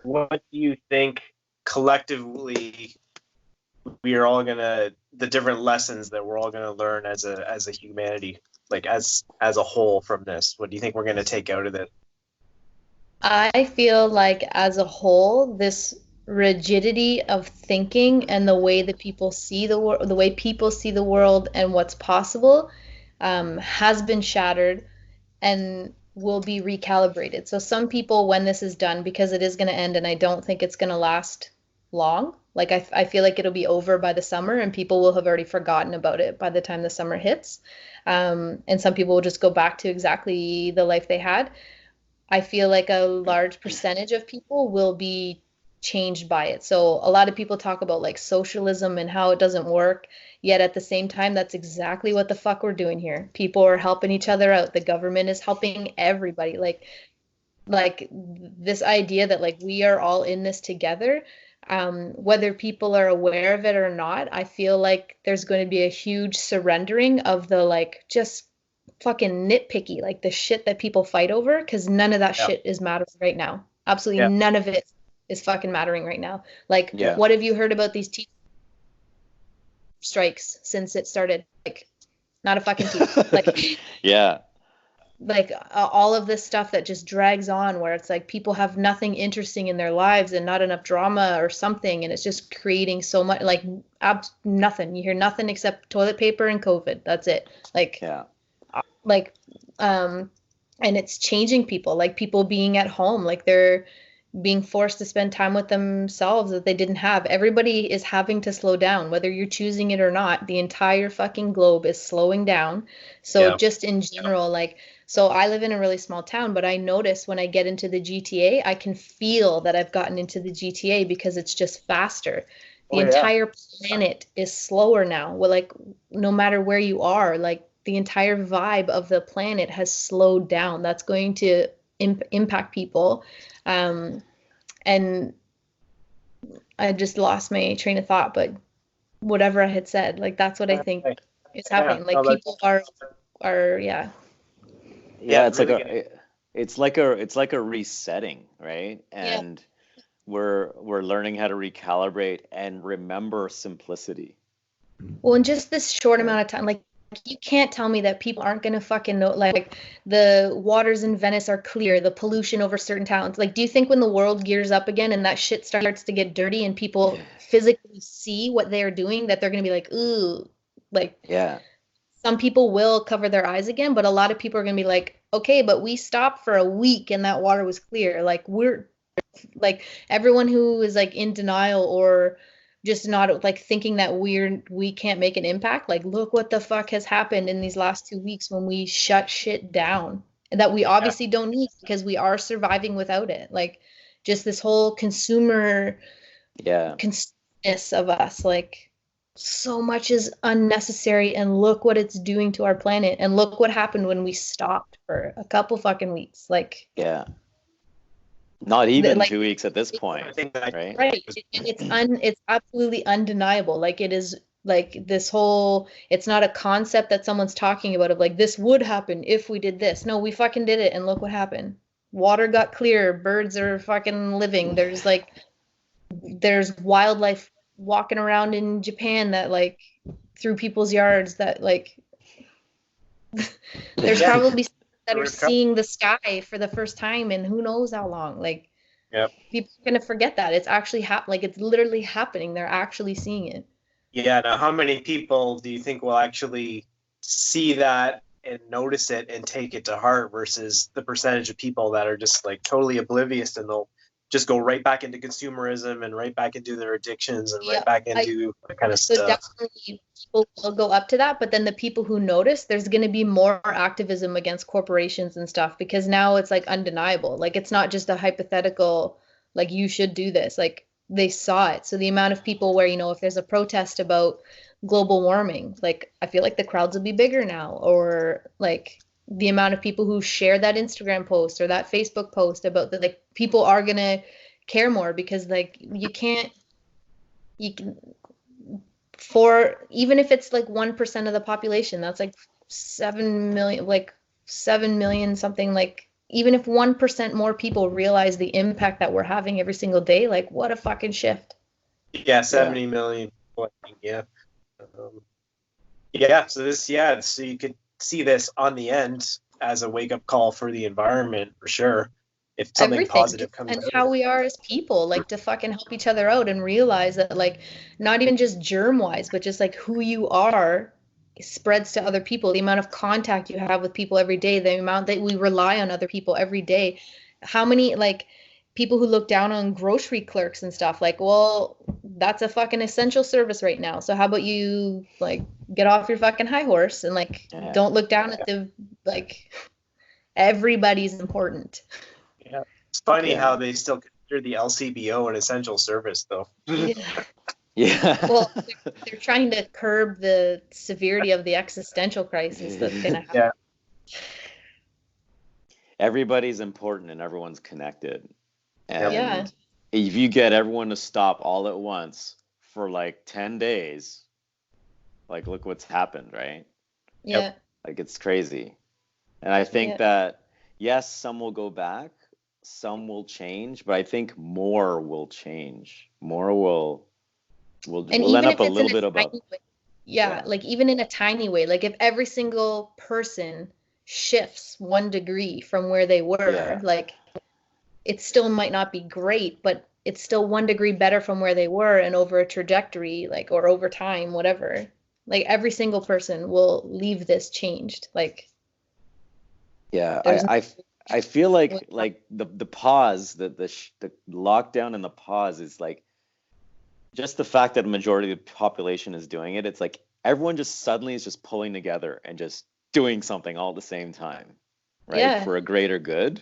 what do you think collectively we are all gonna, the different lessons that we're all gonna learn as a humanity, like as a whole from this? What do you think we're gonna take out of it? I feel like as a whole, this rigidity of thinking and the way that people see the world, the way people see the world and what's possible, has been shattered and will be recalibrated. So some people, when this is done, because it is going to end, and I don't think it's going to last long. Like I feel like it'll be over by the summer, and people will have already forgotten about it by the time the summer hits. And some people will just go back to exactly the life they had. I feel like a large percentage of people will be changed by it. So a lot of people talk about like socialism and how it doesn't work, yet at the same time, that's exactly what the fuck we're doing here. People are helping each other out. The government is helping everybody. Like this idea that like we are all in this together, whether people are aware of it or not, I feel like there's going to be a huge surrendering of the like just fucking nitpicky, like the shit that people fight over, because none of that Yeah, shit is mattering right now. Absolutely yeah, none of it is fucking mattering right now. Like, Yeah. what have you heard about these teacher strikes since it started? Like, not a fucking peep. Like, Yeah. all of this stuff that just drags on, where it's like people have nothing interesting in their lives and not enough drama or something, and it's just creating so much like nothing. You hear nothing except toilet paper and COVID. That's it. Yeah. Like um and it's changing people, like people being at home, like they're being forced to spend time with themselves that they didn't have. Everybody is having to slow down, whether you're choosing it or not. The entire fucking globe is slowing down. So yeah. just in general, like, so I live in a really small town, but I notice when I get into the GTA, I can feel that I've gotten into the GTA because it's just faster. The Oh yeah. entire planet is slower now. Well, like no matter where you are, like the entire vibe of the planet has slowed down. That's going to impact people. Um, and I just lost my train of thought, but whatever I had said, like that's what I think is Yeah, happening. Like no, people that's are yeah. Yeah, yeah, it's like really good. a resetting, right? Yeah. And we're learning how to recalibrate and remember simplicity, Well, in just this short right? amount of time, like you can't tell me that people aren't gonna fucking know like the waters in Venice are clear, the pollution over certain towns. Like, do you think when the world gears up again and that shit starts to get dirty and people physically see what they're doing, that they're gonna be like, ooh, like Yeah. some people will cover their eyes again, but a lot of people are going to be like, okay, but we stopped for a week and that water was clear. Like we're like everyone who is like in denial or just not like thinking that we can't make an impact. Like look what the fuck has happened in these last 2 weeks when we shut shit down and that we Yeah, obviously don't need because we are surviving without it. Like just this whole consumer Yeah. consumeness of us, like so much is unnecessary and look what it's doing to our planet and look what happened when we stopped for a couple fucking weeks, like Yeah. Not even like 2 weeks at this I point, think that right? right. It's absolutely undeniable. Like it is like this whole it's not a concept that someone's talking about of like this would happen if we did this. No, we fucking did it and look what happened. Water got clear, birds are fucking living. There's wildlife walking around in Japan that like through people's yards that like there's yeah, probably some that the are recovery. seeing the sky for the first time and who knows how long. Like Yeah, people are gonna forget that it's actually like it's literally happening. They're actually seeing it. yeah. Now, how many people do you think will actually see that and notice it and take it to heart versus the percentage of people that are just like totally oblivious and they'll just go right back into consumerism and right back into their addictions and right Yeah, back I into that kind of so stuff. definitely people will go up to that, but then the people who notice, there's going to be more activism against corporations and stuff because now it's like undeniable. Like it's not just a hypothetical, like you should do this. Like they saw it. So the amount of people where, if there's a protest about global warming, like I feel like the crowds will be bigger now, or like the amount of people who share that Instagram post or that Facebook post about that, like people are going to care more because like you can for even if it's like 1% of the population, that's like 7 million, like 7 million something, like even if 1% more people realize the impact that we're having every single day, like what a fucking shift. Yeah, 70 million people, I think, yeah. Yeah, so so you could see this on the end as a wake-up call for the environment, for sure, if something Everything, positive comes and out of how it. we are as people, like to fucking help each other out and realize that, like, not even just germ wise, but just like who you are spreads to other people. The amount of contact you have with people every day, the amount that we rely on other people every day. How many, like, people who look down on grocery clerks and stuff, like, well, that's a fucking essential service right now. So how about you, like, get off your fucking high horse and, like, don't look down at the, like, everybody's important. Yeah. It's funny how they still consider the LCBO an essential service, though. Yeah. Well, they're trying to curb the severity of the existential crisis that's going to happen. Yeah. Everybody's important and everyone's connected. And Yeah. if you get everyone to stop all at once for like 10 days, like look what's happened, right? Yeah. Like it's crazy. And I think that, yes, some will go back, some will change, but I think more will change. More will we'll end up a little bit above. Yeah, like even in a tiny way, like if every single person shifts 1 degree from where they were, like it still might not be great, but it's still 1 degree better from where they were, and over a trajectory, like, or over time, whatever. Like every single person will leave this changed. Like, yeah, I feel like the pause, the lockdown and the pause is like just the fact that a majority of the population is doing it. It's like everyone just suddenly is just pulling together and just doing something all at the same time, right? Yeah. For a greater good.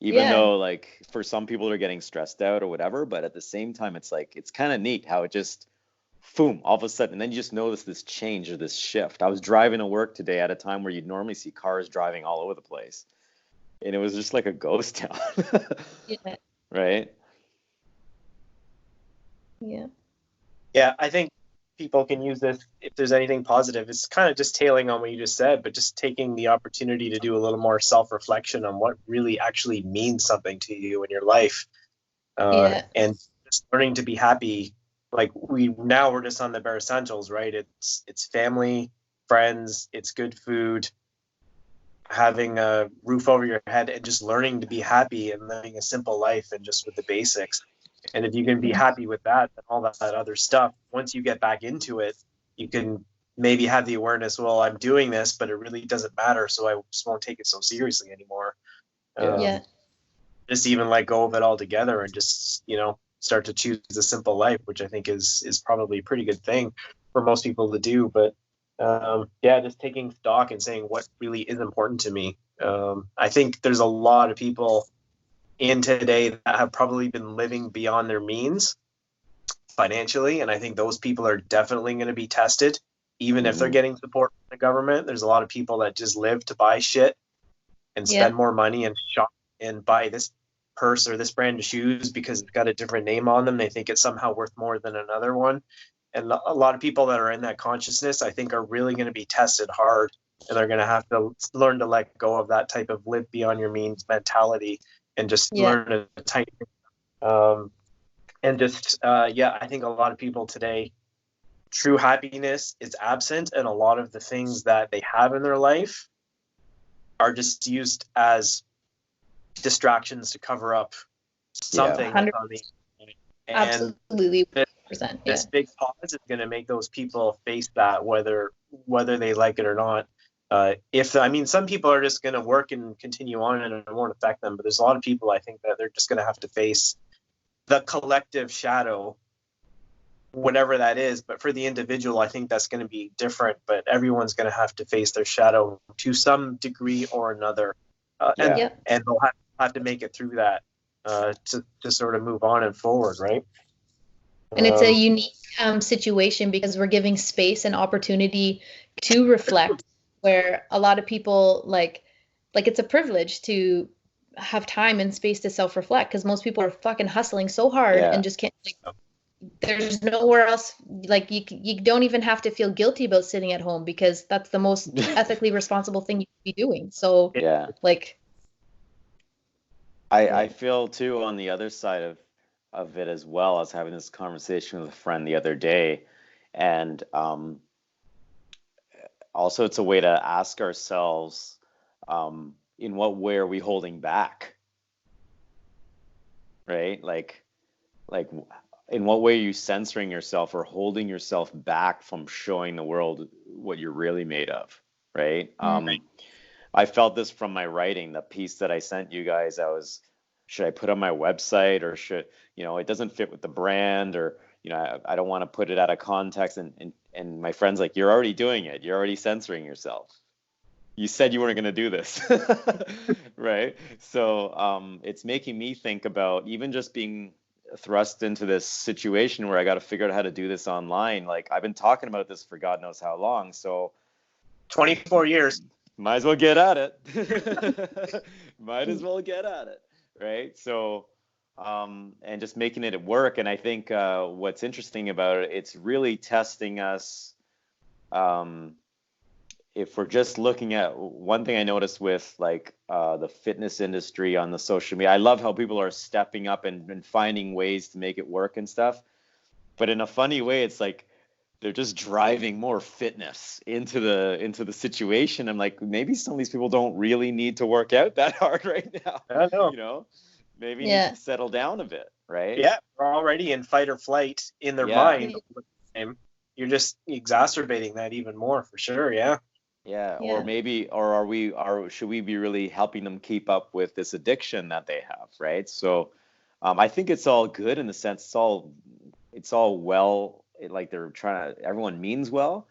Even though like for some people they're getting stressed out or whatever, but at the same time it's like it's kind of neat how it just boom, all of a sudden, and then you just notice this change or this shift. I was driving to work today at a time where you'd normally see cars driving all over the place, and it was just like a ghost town. Yeah. Right? Yeah. Yeah, I think people can use this if there's anything positive. It's kind of just tailing on what you just said, but just taking the opportunity to do a little more self-reflection on what really actually means something to you in your life, and just learning to be happy. Like we're just on the bare essentials, right? It's family, friends, it's good food, having a roof over your head, and just learning to be happy and living a simple life and just with the basics. And if you can be happy with that, then all that other stuff, once you get back into it, you can maybe have the awareness, well, I'm doing this, but it really doesn't matter, so I just won't take it so seriously anymore. Just even let go of it altogether and just, start to choose a simple life, which I think is probably a pretty good thing for most people to do. But just taking stock and saying what really is important to me. I think there's a lot of people in today that have probably been living beyond their means financially, and I think those people are definitely going to be tested, even if they're getting support from the government. There's a lot of people that just live to buy shit and spend more money and shop and buy this purse or this brand of shoes because it's got a different name on them. They think it's somehow worth more than another one. And a lot of people that are in that consciousness, I think, are really going to be tested hard, and they're going to have to learn to let go of that type of live beyond your means mentality and just learn to tighten. I think a lot of people today, true happiness is absent, and a lot of the things that they have in their life are just used as distractions to cover up something. And absolutely, this big pause is going to make those people face that, whether they like it or not. Some people are just going to work and continue on and it won't affect them, but there's a lot of people, I think, that they're just going to have to face the collective shadow, whatever that is. But for the individual, I think that's going to be different, but everyone's going to have to face their shadow to some degree or another. And they'll have to make it through that to sort of move on and forward, right? And it's a unique situation because we're giving space and opportunity to reflect, where a lot of people like it's a privilege to have time and space to self-reflect, because most people are fucking hustling so hard and just can't. There's nowhere else. Like you don't even have to feel guilty about sitting at home, because that's the most ethically responsible thing you could be doing. So I feel too on the other side of it as well. I was having this conversation with a friend the other day, and also it's a way to ask ourselves, in what way are we holding back, right? Like in what way are you censoring yourself or holding yourself back from showing the world what you're really made of, right? I felt this from my writing, the piece that I sent you guys. Should I put on my website, or should, it doesn't fit with the brand, or, I don't want to put it out of context. And my friend's like, you're already doing it. You're already censoring yourself. You said you weren't going to do this. Right? So it's making me think about even just being thrust into this situation where I got to figure out how to do this online. Like, I've been talking about this for God knows how long. So 24 years. Might as well get at it. Might as well get at it, right? So, and just making it work. And I think what's interesting about it, it's really testing us. If we're just looking at one thing I noticed with like the fitness industry on the social media, I love how people are stepping up and finding ways to make it work and stuff. But in a funny way, it's like, they're just driving more fitness into the situation. I'm like, maybe some of these people don't really need to work out that hard right now. I know. Maybe need to settle down a bit, right? Yeah, we're already in fight or flight in their mind. You're just exacerbating that even more, for sure. Yeah. Yeah. Or maybe, should we be really helping them keep up with this addiction that they have, right? So I think it's all good in the sense it's all well. Like everyone means well.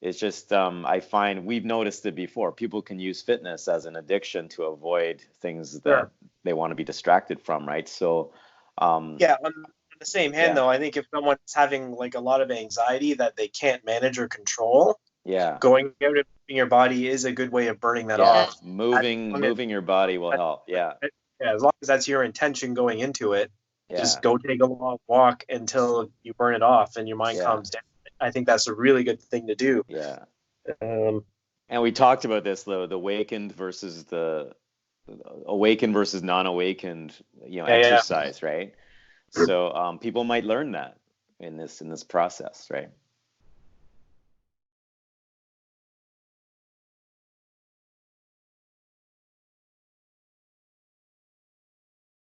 It's just I find we've noticed it before. People can use fitness as an addiction to avoid things that they want to be distracted from, right? So yeah, on the same hand though, I think if someone's having like a lot of anxiety that they can't manage or control, going out and moving your body is a good way of burning that off. Moving your body will help. Yeah, as long as that's your intention going into it. Just go take a long walk until you burn it off and your mind calms down. I think that's a really good thing to do. Yeah. And we talked about this, though, the awakened versus non-awakened, exercise, right? So people might learn that in this process, right?